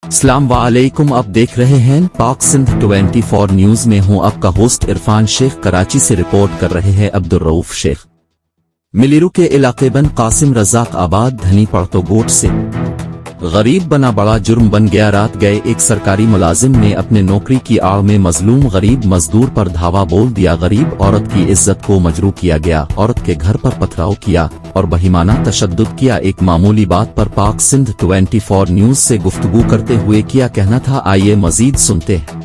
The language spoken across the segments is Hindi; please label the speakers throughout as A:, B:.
A: अस्सलाम वालेकुम, आप देख रहे हैं पाक सिंध 24 न्यूज में हूं आपका होस्ट इरफान शेख। कराची से रिपोर्ट कर रहे हैं अब्दुल रऊफ शेख। मिलिरू के इलाके बन कासिम रज़ाक आबाद धनी पड़तोगोट से गरीब बना बड़ा जुर्म बन गया। रात गए एक सरकारी मुलाजिम ने अपने नौकरी की आड़ में मजलूम गरीब मजदूर पर धावा बोल दिया। गरीब औरत की इज्जत को मजरू किया गया, औरत के घर पर पथराव किया और बहिमाना तशद्दुद किया। एक मामूली बात पर पाक सिंध 24 न्यूज से गुफ्तगू करते हुए क्या कहना था, आइए मजीद सुनते हैं।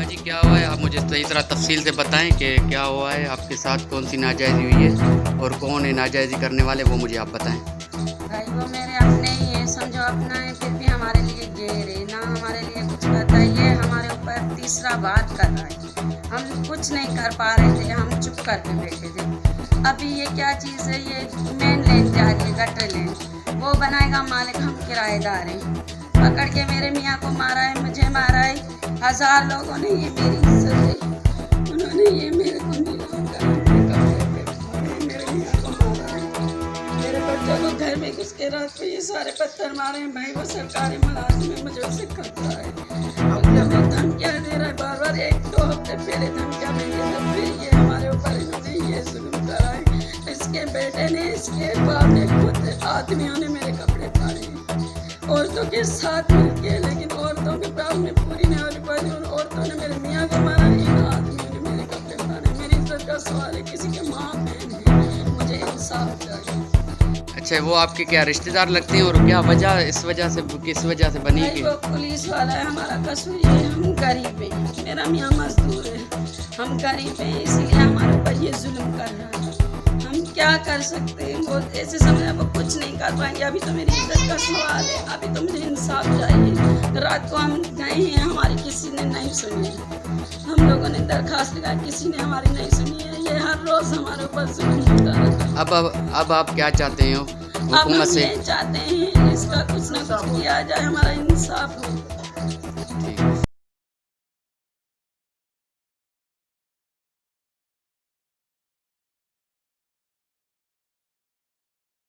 B: जी क्या हुआ है, आप मुझे सही तरह तफसील से बताएं कि क्या हुआ है, आपके साथ कौन सी नाजायज़ी हुई है और कौन है नाजायज़ी करने वाले, वो मुझे आप बताएं।
C: भाई वो मेरे अपने ही है, समझो अपना है, फिर भी हमारे लिए गैर है ना, हमारे लिए कुछ करता है। ये हमारे ऊपर तीसरा बात कर रहा है। हम कुछ नहीं कर पा रहे थे, हम चुप करके बैठे थे। अभी ये क्या चीज़ है, ये मेन लेन जा रही है, गटर लेन, वो बनाएगा मालिक, हम किराएदार हैं। पकड़ के मेरे मियाँ को मारा है, मुझे मारा है, 1000 लोगों ने, ये मेरी इज्जत है, उन्होंने ये मेरे को जब घर में घुस के रात को ये सारे पत्थर मारे हैं। भाई वो सरकारी मुलाजिम है, मुझे उससे खतरा है। जब वो धमकियाँ दे रहा है बार बार, 1-2 हफ्ते पहले धमकियाँ दे रहे थे, फिर ये हमारे ऊपर इन्होंने ये जुल्म करा है। इसके बेटे ने, इसके बाप ने, खुद आदमियों ने मेरे कपड़े फाड़े हैं औरतों के साथ मिलके, लेकिन औरतों के बाप ने पूरी नहीं वाली पाई और औरतों ने मेरे मियाँ को मारा, इन आदमियों ने मेरे कपड़े फाड़े। मेरी इज्जत का सवाल है, किसी के माँ बहन है, मुझे इंसाफ चाहिए।
B: अच्छा, वो आपके क्या रिश्तेदार लगते हैं और क्या वजह, इस वजह से, किस वजह से बनी कि
C: वो पुलिस वाला है, हमारा कसूर ये है, हम गरीब हैं, मेरा मियाँ मजदूर है, हम गरीब हैं, इसलिए हमारे ऊपर ये जुल्म कर रहा है। हम क्या कर सकते हैं, वो ऐसे समय वो कुछ नहीं कर पाएंगे। अभी तो मेरी इज्जत का सवाल है, अभी तो मुझे इंसाफ चाहिए। रात को हम गए हैं, हमारी किसी ने नहीं सुनी है, हम लोगों ने दरखास्त लगाई, किसी ने हमारी नहीं सुनी है। ये हर रोज़ हमारे ऊपर जुल्म होता रहता है।
B: अब आप क्या चाहते हो
C: अब
B: हुकूमत
C: हम
B: से?
C: ये चाहते हैं इसका कुछ ना कुछ किया जाए, हमारा इंसाफ हो।